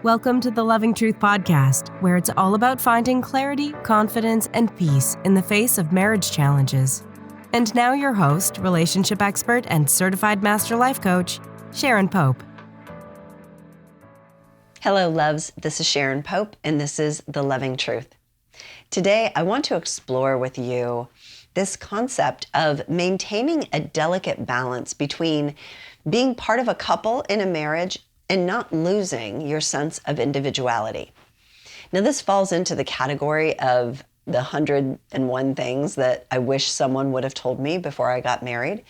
Welcome to the Loving Truth Podcast, where it's all about finding clarity, confidence, and peace in the face of marriage challenges. And now your host, relationship expert, and certified master life coach, Sharon Pope. Hello, loves. This is Sharon Pope, and this is The Loving Truth. Today, I want to explore with you this concept of maintaining a delicate balance between being part of a couple in a marriage and not losing your sense of individuality. Now, this falls into the category of the 101 things that I wish someone would have told me before I got married,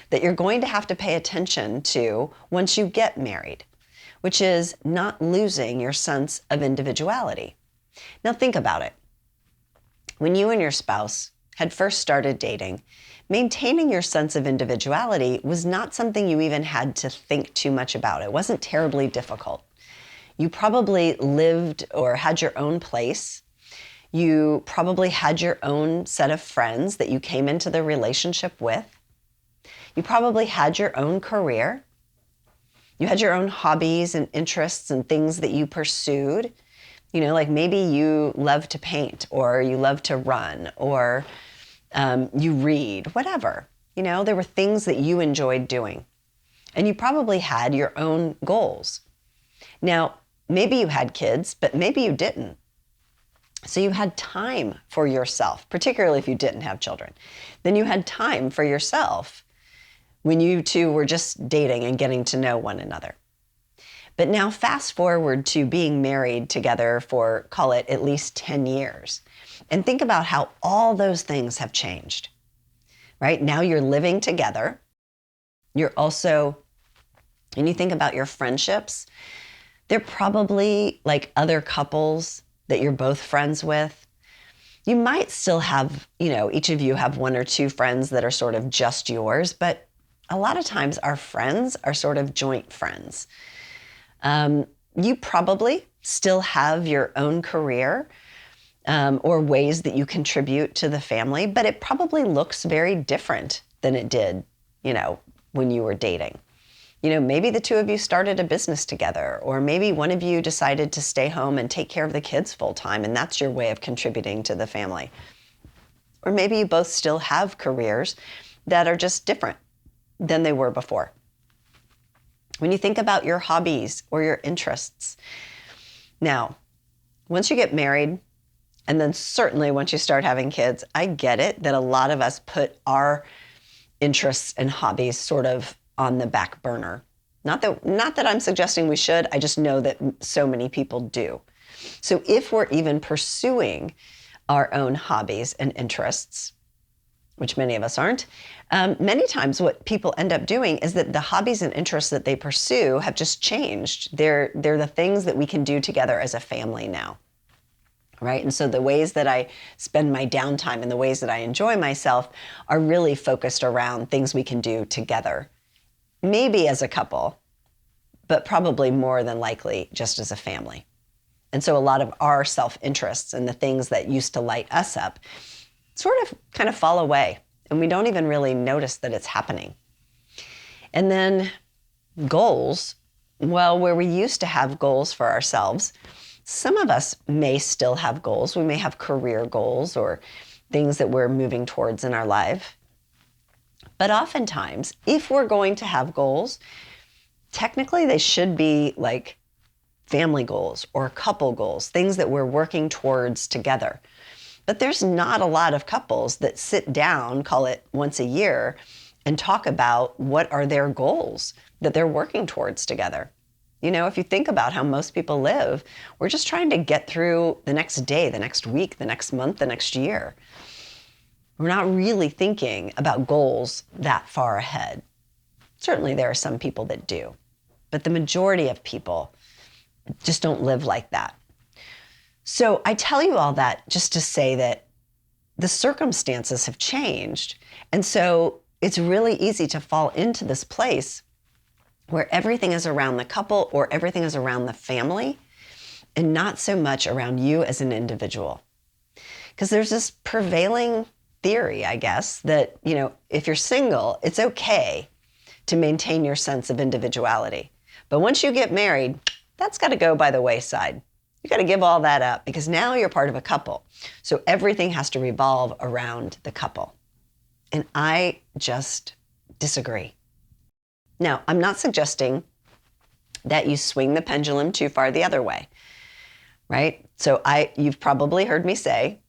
that you're going to have to pay attention to once you get married, which is not losing your sense of individuality. Now, think about it. When you and your spouse had first started dating, maintaining your sense of individuality was not something you even had to think too much about. It wasn't terribly difficult. You probably lived or had your own place. You probably had your own set of friends that you came into the relationship with. You probably had your own career. You had your own hobbies and interests and things that you pursued. You know, like maybe you love to paint, or you love to run, or you read, whatever. You know, there were things that you enjoyed doing. And you probably had your own goals. Now, maybe you had kids, but maybe you didn't. So you had time for yourself, particularly if you didn't have children. Then you had time for yourself when you two were just dating and getting to know one another. But now fast forward to being married together for, call it, at least 10 years. And think about how all those things have changed, right? Now you're living together. You're also, and you think about your friendships, they're probably like other couples that you're both friends with. You might still have, each of you have one or two friends that are sort of just yours, but a lot of times our friends are sort of joint friends. You probably still have your own career or ways that you contribute to the family, but it probably looks very different than it did, when you were dating. Maybe the two of you started a business together, or maybe one of you decided to stay home and take care of the kids full time, and that's your way of contributing to the family. Or maybe you both still have careers that are just different than they were before. When you think about your hobbies or your interests. Now, once you get married, and then certainly once you start having kids, I get it that a lot of us put our interests and hobbies sort of on the back burner. Not that I'm suggesting we should, I just know that so many people do. So if we're even pursuing our own hobbies and interests, which many of us aren't, many times what people end up doing is that the hobbies and interests that they pursue have just changed. They're the things that we can do together as a family now, right? And so the ways that I spend my downtime and the ways that I enjoy myself are really focused around things we can do together. Maybe as a couple, but probably more than likely just as a family. And so a lot of our self-interests and the things that used to light us up sort of kind of fall away, and we don't even really notice that it's happening. And then goals, well, where we used to have goals for ourselves, some of us may still have goals. We may have career goals or things that we're moving towards in our life. But oftentimes, if we're going to have goals, technically they should be like family goals or couple goals, things that we're working towards together. But there's not a lot of couples that sit down, call it once a year, and talk about what are their goals that they're working towards together. If you think about how most people live, we're just trying to get through the next day, the next week, the next month, the next year. We're not really thinking about goals that far ahead. Certainly there are some people that do, but the majority of people just don't live like that. So I tell you all that just to say that the circumstances have changed. And so it's really easy to fall into this place where everything is around the couple or everything is around the family and not so much around you as an individual. Because there's this prevailing theory, I guess, that, if you're single, it's okay to maintain your sense of individuality. But once you get married, that's got to go by the wayside. You got to give all that up because now you're part of a couple. So everything has to revolve around the couple. And I just disagree. Now, I'm not suggesting that you swing the pendulum too far the other way, right? So you've probably heard me say,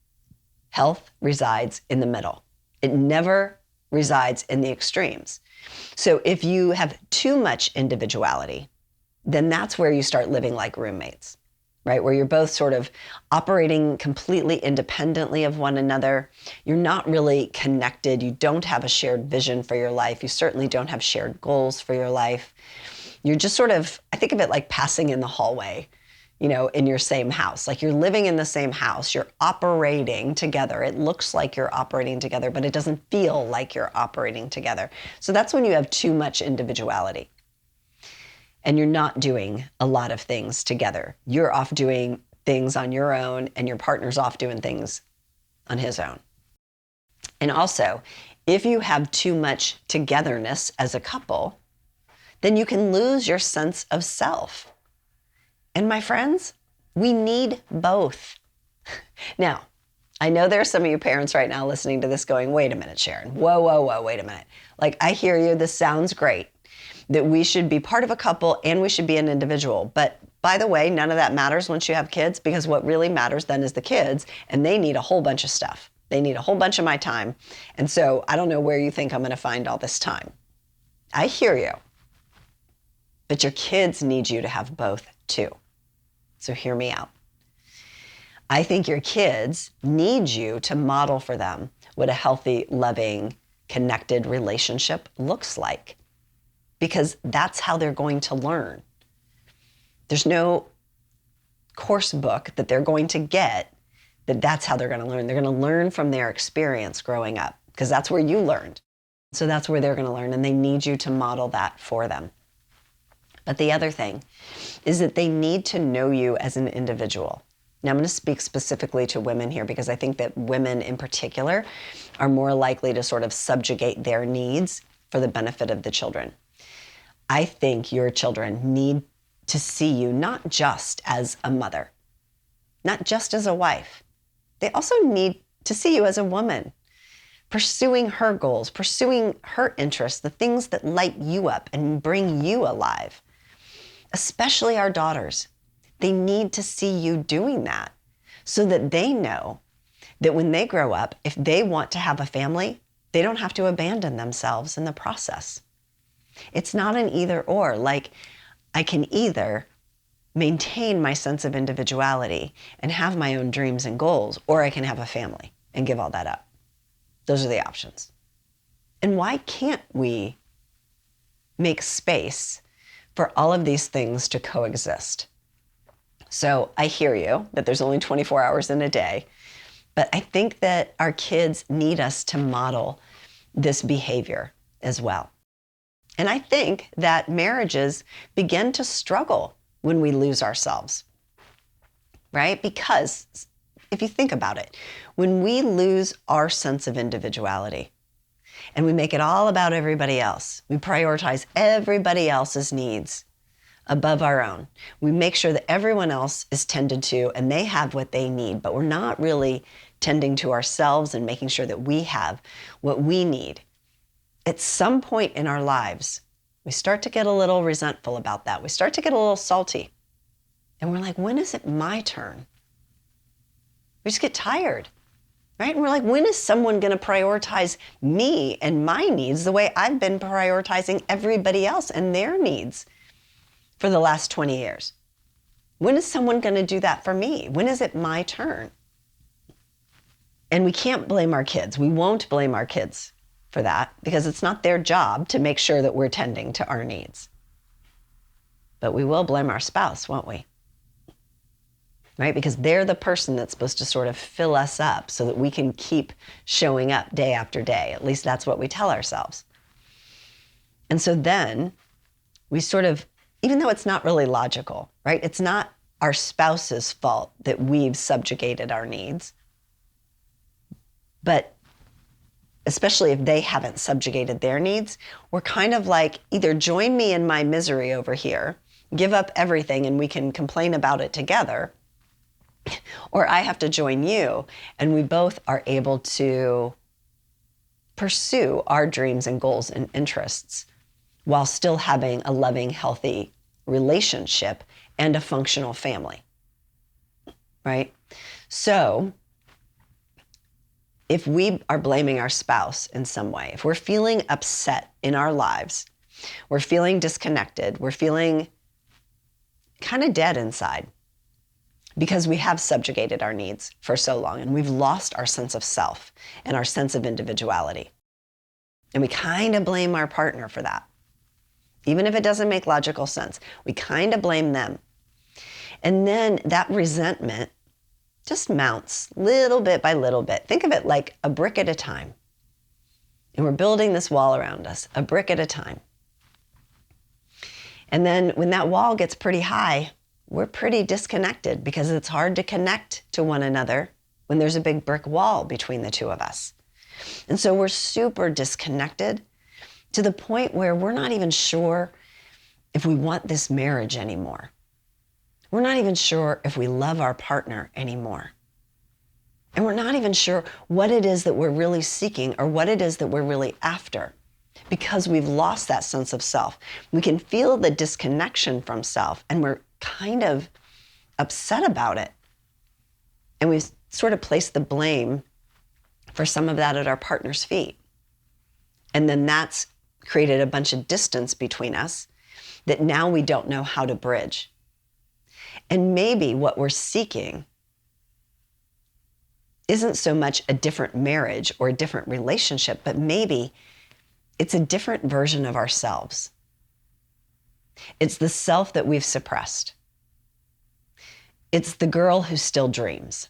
health resides in the middle. It never resides in the extremes. So if you have too much individuality, then that's where you start living like roommates, right? Where you're both sort of operating completely independently of one another. You're not really connected. You don't have a shared vision for your life. You certainly don't have shared goals for your life. You're just sort of, I think of it like passing in the hallway, in your same house. Like you're living in the same house, you're operating together. It looks like you're operating together, but it doesn't feel like you're operating together. So that's when you have too much individuality. And you're not doing a lot of things together. You're off doing things on your own, and your partner's off doing things on his own. And also, if you have too much togetherness as a couple, then you can lose your sense of self. And my friends, we need both. Now, I know there are some of you parents right now listening to this going, wait a minute, Sharon. Whoa, wait a minute. Like, I hear you. This sounds great, that we should be part of a couple and we should be an individual. But by the way, none of that matters once you have kids, because what really matters then is the kids, and they need a whole bunch of stuff. They need a whole bunch of my time. And so I don't know where you think I'm going to find all this time. I hear you. But your kids need you to have both too. So hear me out. I think your kids need you to model for them what a healthy, loving, connected relationship looks like, because that's how they're going to learn. There's no course book that they're going to get that's how they're going to learn. They're going to learn from their experience growing up, because that's where you learned. So that's where they're going to learn, and they need you to model that for them. But the other thing is that they need to know you as an individual. Now, I'm going to speak specifically to women here, because I think that women in particular are more likely to sort of subjugate their needs for the benefit of the children. I think your children need to see you not just as a mother, not just as a wife. They also need to see you as a woman, pursuing her goals, pursuing her interests, the things that light you up and bring you alive. Especially our daughters. They need to see you doing that so that they know that when they grow up, if they want to have a family, they don't have to abandon themselves in the process. It's not an either or. Like, I can either maintain my sense of individuality and have my own dreams and goals, or I can have a family and give all that up. Those are the options. And why can't we make space for all of these things to coexist? So I hear you that there's only 24 hours in a day, but I think that our kids need us to model this behavior as well. And I think that marriages begin to struggle when we lose ourselves, right? Because if you think about it, when we lose our sense of individuality, and we make it all about everybody else, we prioritize everybody else's needs above our own. We make sure that everyone else is tended to and they have what they need, but we're not really tending to ourselves and making sure that we have what we need. At some point in our lives, we start to get a little resentful about that. We start to get a little salty. And we're like, when is it my turn? We just get tired, right? And we're like, when is someone going to prioritize me and my needs the way I've been prioritizing everybody else and their needs for the last 20 years? When is someone going to do that for me? When is it my turn? And we can't blame our kids. We won't blame our kids for that, because it's not their job to make sure that we're tending to our needs. But we will blame our spouse, won't we? Right? Because they're the person that's supposed to sort of fill us up so that we can keep showing up day after day. At least that's what we tell ourselves. And so then we sort of, even though it's not really logical, right? It's not our spouse's fault that we've subjugated our needs. But especially if they haven't subjugated their needs, we're kind of like, either join me in my misery over here give up everything and we can complain about it together, or I have to join you and we both are able to pursue our dreams and goals and interests while still having a loving, healthy relationship and a functional family, right? So if we are blaming our spouse in some way, if we're feeling upset in our lives, we're feeling disconnected, we're feeling kind of dead inside because we have subjugated our needs for so long and we've lost our sense of self and our sense of individuality. And we kind of blame our partner for that. Even if it doesn't make logical sense, we kind of blame them. And then that resentment just mounts little bit by little bit. Think of it like a brick at a time. And we're building this wall around us, a brick at a time. And then when that wall gets pretty high, we're pretty disconnected because it's hard to connect to one another when there's a big brick wall between the two of us. And so we're super disconnected to the point where we're not even sure if we want this marriage anymore. We're not even sure if we love our partner anymore. And we're not even sure what it is that we're really seeking or what it is that we're really after because we've lost that sense of self. We can feel the disconnection from self and we're kind of upset about it. And we've sort of placed the blame for some of that at our partner's feet. And then that's created a bunch of distance between us that now we don't know how to bridge. And maybe what we're seeking isn't so much a different marriage or a different relationship, but maybe it's a different version of ourselves. It's the self that we've suppressed. It's the girl who still dreams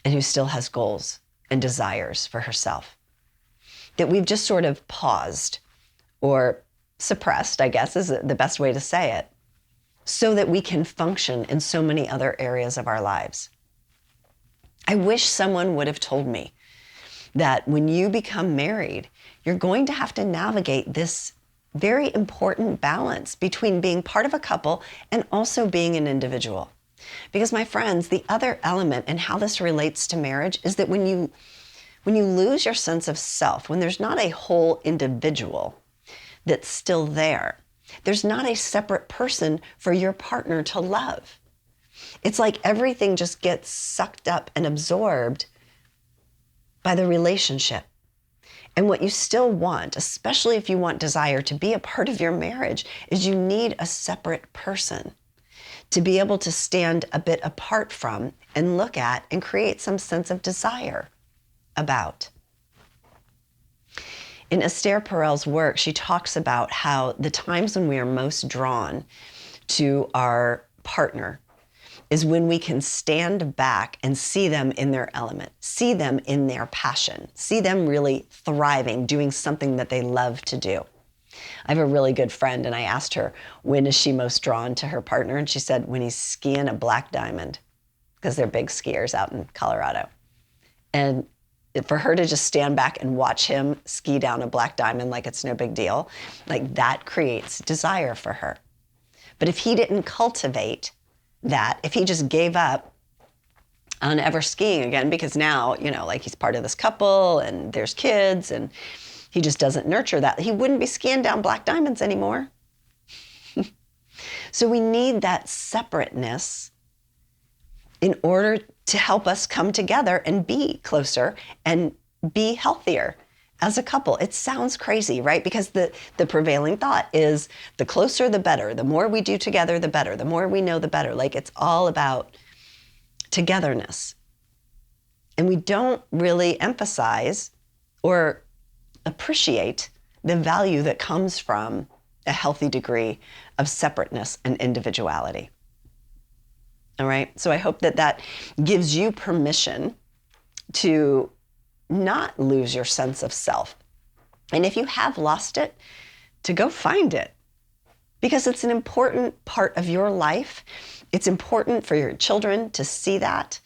and who still has goals and desires for herself that we've just sort of paused or suppressed, I guess is the best way to say it, so that we can function in so many other areas of our lives. I wish someone would have told me that when you become married, you're going to have to navigate this very important balance between being part of a couple and also being an individual. Because my friends, the other element and how this relates to marriage is that when you lose your sense of self, when there's not a whole individual that's still there, there's not a separate person for your partner to love. It's like everything just gets sucked up and absorbed by the relationship. And what you still want, especially if you want desire to be a part of your marriage, is you need a separate person to be able to stand a bit apart from and look at and create some sense of desire about. In Esther Perel's work, she talks about how the times when we are most drawn to our partner is when we can stand back and see them in their element, see them in their passion, see them really thriving, doing something that they love to do. I have a really good friend, and I asked her, when is she most drawn to her partner? And she said, when he's skiing a black diamond, because they're big skiers out in Colorado. And for her to just stand back and watch him ski down a black diamond like it's no big deal, like that creates desire for her. But if he didn't cultivate that, if he just gave up on ever skiing again, because now, like he's part of this couple and there's kids and he just doesn't nurture that, he wouldn't be skiing down black diamonds anymore. So we need that separateness in order to help us come together and be closer and be healthier as a couple. It sounds crazy, right? Because the prevailing thought is the closer, the better. The more we do together, the better. The more we know, the better. Like it's all about togetherness. And we don't really emphasize or appreciate the value that comes from a healthy degree of separateness and individuality. All right? So I hope that gives you permission to not lose your sense of self. And if you have lost it, to go find it. Because it's an important part of your life. It's important for your children to see that.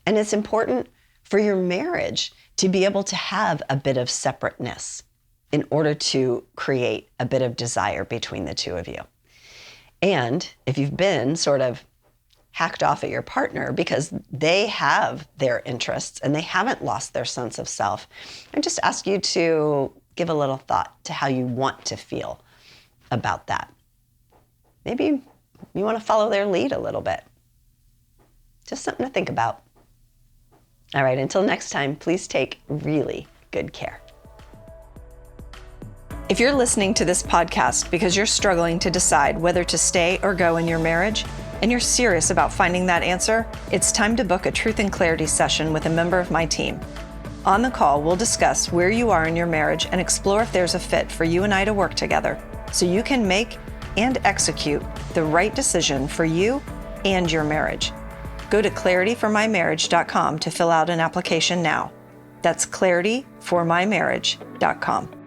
And it's important for your marriage to be able to have a bit of separateness in order to create a bit of desire between the two of you. And if you've been sort of hacked off at your partner because they have their interests and they haven't lost their sense of self, I just ask you to give a little thought to how you want to feel about that. Maybe you want to follow their lead a little bit. Just something to think about. All right, until next time, please take really good care. If you're listening to this podcast because you're struggling to decide whether to stay or go in your marriage, and you're serious about finding that answer, it's time to book a Truth and Clarity session with a member of my team. On the call, we'll discuss where you are in your marriage and explore if there's a fit for you and I to work together so you can make and execute the right decision for you and your marriage. Go to clarityformymarriage.com to fill out an application now. That's clarityformymarriage.com.